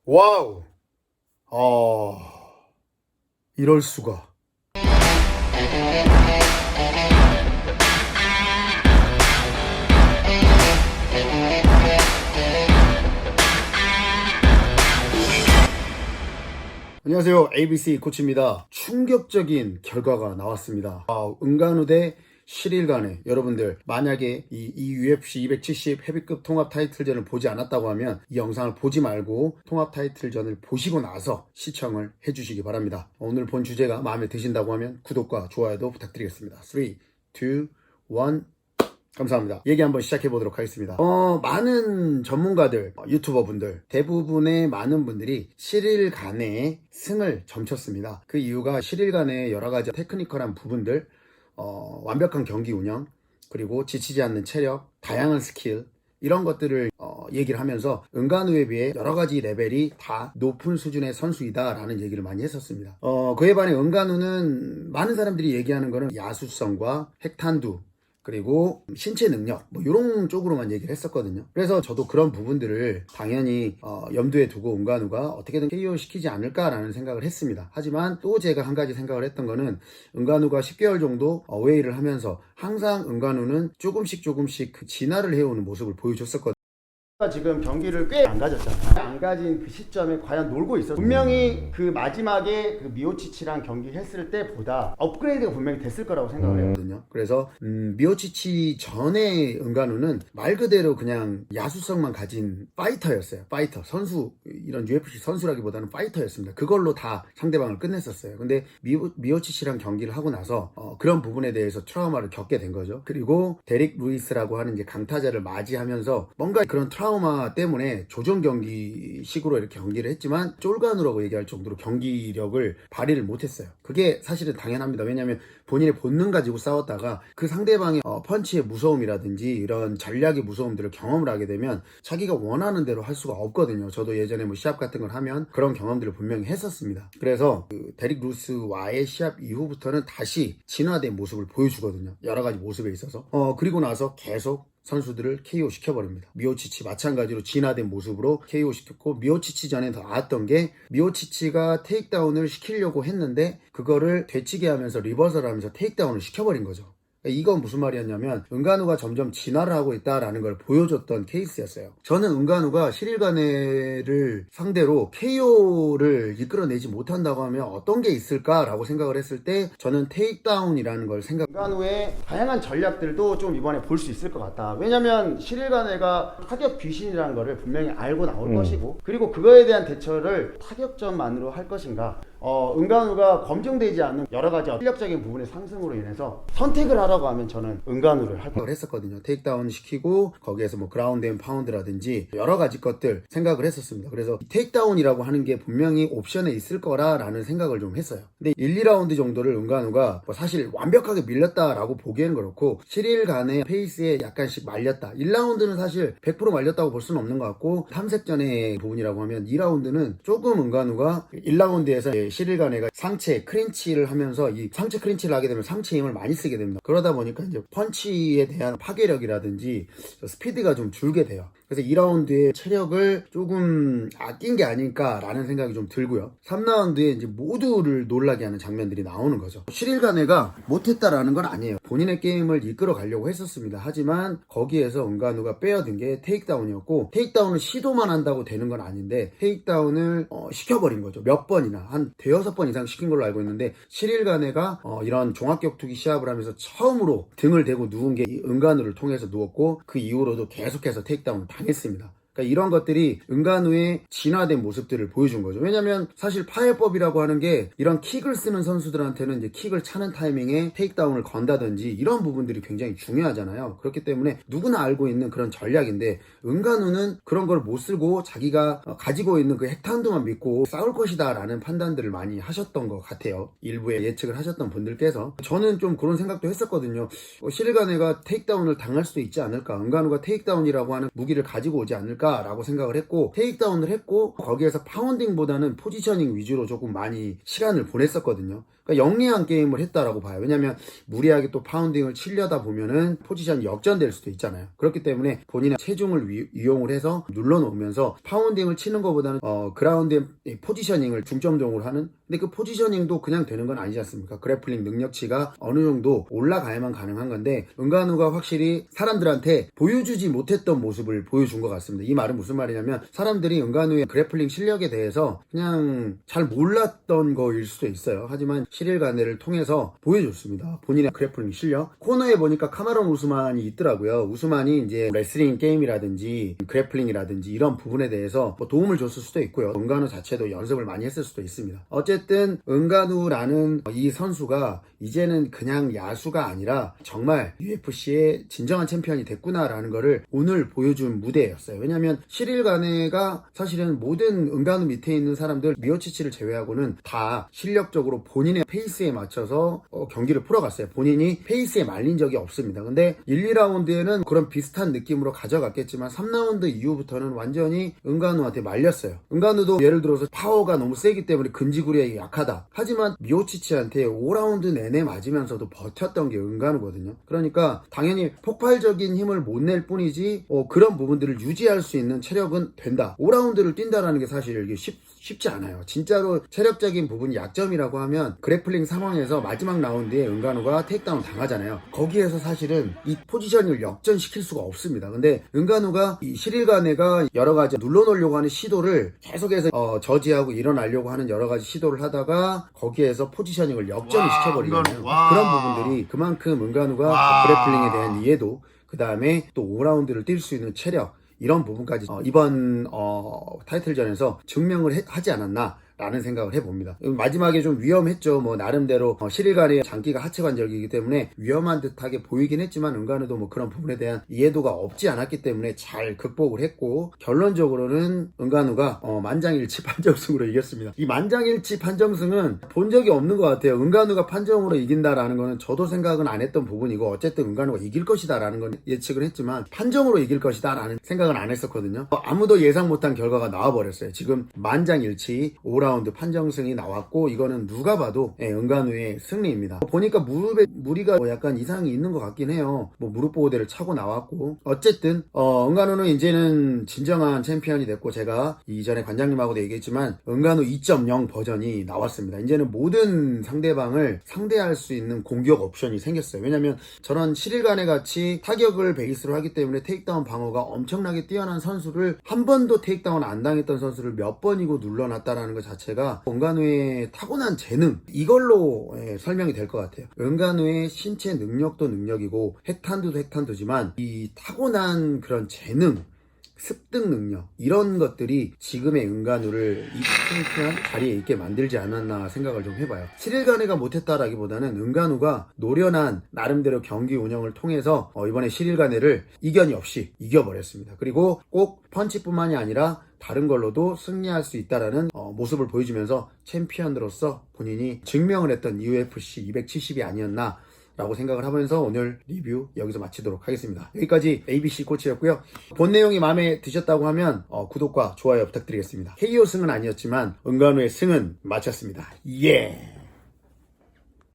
와우. 아, 이럴 수가. 안녕하세요. ABC 코치입니다. 충격적인 결과가 나왔습니다. 은간우 대 시릴간에 여러분들 만약에 이 UFC 270 헤비급 통합 타이틀전을 보지 않았다고 하면 이 영상을 보지 말고 통합 타이틀전을 보시고 나서 시청을 해주시기 바랍니다. 오늘 본 주제가 마음에 드신다고 하면 구독과 좋아요도 부탁드리겠습니다. 3, 2, 1 감사합니다. 얘기 한번 시작해 보도록 하겠습니다. 많은 전문가들, 유튜버 분들, 대부분의 많은 분들이 시릴 간의 승을 점쳤습니다. 그 이유가 시릴 간의 여러 가지 테크니컬한 부분들, 완벽한 경기 운영, 그리고 지치지 않는 체력, 다양한 스킬, 이런 것들을 얘기를 하면서 은간우에 비해 여러 가지 레벨이 다 높은 수준의 선수이다 라는 얘기를 많이 했었습니다. 그에 반해 은간우는 많은 사람들이 얘기하는 거는 야수성과 핵탄두, 그리고 신체 능력 이런 쪽으로만 얘기를 했었거든요. 그래서 저도 그런 부분들을 당연히 염두에 두고 은간우가 어떻게든 KO 시키지 않을까라는 생각을 했습니다. 하지만 또 제가 한 가지 생각을 했던 거는 은간우가 10개월 정도 어웨이를 하면서 항상 은간우는 조금씩 그 진화를 해오는 모습을 보여줬었거든요. 지금 경기를 꽤 안 가졌잖아요. 안 가진 그 시점에 과연 놀고 있었어요. 분명히 그 마지막에 그 미오치치랑 경기했을 때보다 업그레이드가 분명히 됐을 거라고 생각을 해요. 그래서 미오치치 전에 은간우는 말 그대로 그냥 야수성만 가진 파이터였어요. 파이터, 선수, 이런 UFC 선수라기보다는 파이터였습니다. 그걸로 다 상대방을 끝냈었어요. 근데 미오치치랑 경기를 하고 나서 그런 부분에 대해서 트라우마를 겪게 된 거죠. 그리고 데릭 루이스라고 하는 이제 강타자를 맞이하면서 뭔가 그런 트라우마 때문에 조정 경기식으로 이렇게 경기를 했지만 쫄간우라고 얘기할 정도로 경기력을 발휘를 못했어요. 그게 사실은 당연합니다. 왜냐하면 본인의 본능 가지고 싸웠다가 그 상대방의 펀치의 무서움이라든지 이런 전략의 무서움들을 경험을 하게 되면 자기가 원하는 대로 할 수가 없거든요. 저도 예전에 뭐 시합 같은 걸 하면 그런 경험들을 분명히 했었습니다. 그래서 그 데릭 루스와의 시합 이후부터는 다시 진화된 모습을 보여주거든요. 여러 가지 모습에 있어서. 그리고 나서 계속 선수들을 KO 시켜버립니다. 미오치치 마찬가지로 진화된 모습으로 KO 시켰고, 미오치치 전에 더 나았던 게 미오치치가 테이크다운을 시키려고 했는데 그거를 되치게 하면서 리버설 하면서 테이크다운을 시켜버린 거죠. 이건 무슨 말이었냐면 은간우가 점점 진화를 하고 있다라는 걸 보여줬던 케이스였어요. 저는 은간우가 시릴가네를 상대로 KO를 이끌어내지 못한다고 하면 어떤 게 있을까라고 생각을 했을 때 저는 테이크다운이라는 걸 은간우의 다양한 전략들도 좀 이번에 볼 수 있을 것 같다. 왜냐면 시릴가네가 타격 귀신이라는 거를 분명히 알고 나올 것이고, 그리고 그거에 대한 대처를 타격전만으로 할 것인가, 은간우가 검증되지 않는 여러 가지 실력적인 부분의 상승으로 인해서 선택을 하라고 하면 저는 은간우를 할 걸 했었거든요. 테이크다운 시키고 거기에서 뭐 그라운드 앤 파운드라든지 여러 가지 것들 생각을 했었습니다. 그래서 테이크다운이라고 하는 게 분명히 옵션에 있을 거라라는 생각을 좀 했어요. 근데 1, 2라운드 정도를 은간우가 뭐 사실 완벽하게 밀렸다라고 보기에는 그렇고 시릴 간의 페이스에 약간씩 말렸다. 1라운드는 사실 100% 말렸다고 볼 수는 없는 것 같고, 탐색전의 부분이라고 하면 2라운드는 조금 은간우가 1라운드에서 시릴가네가 상체 크린치를 하면서 이 상체 크린치를 하게 되면 상체 힘을 많이 쓰게 됩니다. 그러다 보니까 이제 펀치에 대한 파괴력이라든지 스피드가 좀 줄게 돼요. 그래서 2라운드에 체력을 조금 아낀 게 아닐까라는 생각이 좀 들고요. 3라운드에 이제 모두를 놀라게 하는 장면들이 나오는 거죠. 시릴가네가 못했다라는 건 아니에요. 본인의 게임을 이끌어 가려고 했었습니다. 하지만 거기에서 은간우가 빼어든 게 테이크다운이었고, 테이크다운을 시도만 한다고 되는 건 아닌데 테이크다운을 시켜버린 거죠. 몇 번이나 한 대여섯 번 이상 시킨 걸로 알고 있는데, 시릴가네가 이런 종합격투기 시합을 하면서 처음으로 등을 대고 누운 게 은간우를 통해서 누웠고, 그 이후로도 계속해서 테이크다운을 당했습니다. 그러니까 이런 것들이 은간우의 진화된 모습들을 보여준 거죠. 왜냐면 사실 파해법이라고 하는 게 이런 킥을 쓰는 선수들한테는 이제 킥을 차는 타이밍에 테이크다운을 건다든지 이런 부분들이 굉장히 중요하잖아요. 그렇기 때문에 누구나 알고 있는 그런 전략인데, 은간우는 그런 걸 못 쓰고 자기가 가지고 있는 그 핵탄두만 믿고 싸울 것이다 라는 판단들을 많이 하셨던 것 같아요. 일부에 예측을 하셨던 분들께서. 저는 좀 그런 생각도 했었거든요. 시릴가네가 테이크다운을 당할 수도 있지 않을까, 은간우가 테이크다운이라고 하는 무기를 가지고 오지 않을까 라고 생각을 했고, 테이크다운을 했고 거기에서 파운딩보다는 포지셔닝 위주로 조금 많이 시간을 보냈었거든요. 그러니까 영리한 게임을 했다라고 봐요. 왜냐하면 무리하게 또 파운딩을 치려다 보면은 포지션이 역전될 수도 있잖아요. 그렇기 때문에 본인의 체중을 이용을 해서 눌러놓으면서 파운딩을 치는 것보다는 그라운드의 포지셔닝을 중점적으로 하는. 근데 그 포지셔닝도 그냥 되는 건 아니지 않습니까? 그래플링 능력치가 어느 정도 올라가야만 가능한 건데 은간우가 확실히 사람들한테 보여주지 못했던 모습을 보여준 것 같습니다. 이 말은 무슨 말이냐면 사람들이 은간우의 그래플링 실력에 대해서 그냥 잘 몰랐던 거일 수도 있어요. 하지만 시릴가네를 통해서 보여줬습니다. 본인의 그래플링 실력. 코너에 보니까 카마론 우스만이 있더라고요. 우스만이 이제 레슬링 게임이라든지 그래플링이라든지 이런 부분에 대해서 뭐 도움을 줬을 수도 있고요. 은간우 자체도 연습을 많이 했을 수도 있습니다. 어쨌든 은간우라는 이 선수가 이제는 그냥 야수가 아니라 정말 UFC의 진정한 챔피언이 됐구나라는 거를 오늘 보여준 무대였어요. 왜냐하면 시릴가네가 사실은 모든 은간우 밑에 있는 사람들 미오치치를 제외하고는 다 실력적으로 본인의 페이스에 맞춰서 경기를 풀어갔어요. 본인이 페이스에 말린 적이 없습니다. 근데 1, 2라운드에는 그런 비슷한 느낌으로 가져갔겠지만 3라운드 이후부터는 완전히 은간우한테 말렸어요. 은간우도 예를 들어서 파워가 너무 세기 때문에 근지구리에 약하다. 하지만 미오치치한테 5라운드 내내 맞으면서도 버텼던 게 은간우거든요. 그러니까 당연히 폭발적인 힘을 못 낼 뿐이지 그런 부분들을 유지할 수 있는 체력은 된다. 5라운드를 뛴다라는 게 사실 이게 쉽지 않아요. 진짜로 체력적인 부분이 약점이라고 하면 그래플링 상황에서 마지막 라운드에 은간우가 테이크다운 당하잖아요. 거기에서 사실은 이 포지션을 역전시킬 수가 없습니다. 근데 은간우가 이 시릴가네가 여러 가지 눌러놓으려고 하는 시도를 계속해서 저지하고 일어나려고 하는 여러 가지 시도를 하다가 거기에서 포지셔닝을 역전을 시켜버리잖아요. 그런 부분들이 그만큼 은간우가 그래플링에 대한 이해도 그 다음에 또 5라운드를 뛸 수 있는 체력 이런 부분까지 이번 타이틀전에서 증명을 하지 않았나 라는 생각을 해봅니다. 마지막에 좀 위험했죠. 뭐 나름대로 시릴가네의 장기가 하체 관절기이기 때문에 위험한 듯하게 보이긴 했지만 은간우도 뭐 그런 부분에 대한 이해도가 없지 않았기 때문에 잘 극복을 했고 결론적으로는 은간우가 만장일치 판정승으로 이겼습니다. 이 만장일치 판정승은 본 적이 없는 것 같아요. 은간우가 판정으로 이긴다라는 거는 저도 생각은 안 했던 부분이고 어쨌든 은간우가 이길 것이다 라는 건 예측을 했지만 판정으로 이길 것이다 라는 생각은 안 했었거든요. 아무도 예상 못한 결과가 나와버렸어요. 지금 만장일치 5라운드 판정승이 나왔고 이거는 누가 봐도 은간우의 승리입니다. 보니까 무릎에 무리가 약간 이상이 있는 것 같긴 해요. 뭐 무릎 보호대를 차고 나왔고 어쨌든 은간우는 이제는 진정한 챔피언이 됐고 제가 이전에 관장님하고도 얘기했지만 은간우 2.0 버전이 나왔습니다. 이제는 모든 상대방을 상대할 수 있는 공격 옵션이 생겼어요. 왜냐면 저런 시릴가네 같이 타격을 베이스로 하기 때문에 테이크다운 방어가 엄청나게 뛰어난 선수를 한 번도 테이크다운 안 당했던 선수를 몇 번이고 눌러놨다라는 것 자체가 은간우의 타고난 재능 이걸로 설명이 될 것 같아요. 은간우의 신체 능력도 능력이고 핵탄두도 핵탄두지만 이 타고난 그런 재능 습득 능력 이런 것들이 지금의 은간우를 이 챔피언 자리에 있게 만들지 않았나 생각을 좀 해봐요. 시릴가네가 못했다라기보다는 은간우가 노련한 나름대로 경기 운영을 통해서 이번에 시릴가네를 이견이 없이 이겨버렸습니다. 그리고 꼭 펀치뿐만이 아니라 다른 걸로도 승리할 수 있다라는 모습을 보여주면서 챔피언으로서 본인이 증명을 했던 UFC 270이 아니었나 라고 생각을 하면서 오늘 리뷰 여기서 마치도록 하겠습니다. 여기까지 ABC 코치였고요. 본 내용이 마음에 드셨다고 하면 구독과 좋아요 부탁드리겠습니다. KO 승은 아니었지만 은간우의 승은 마쳤습니다. 예!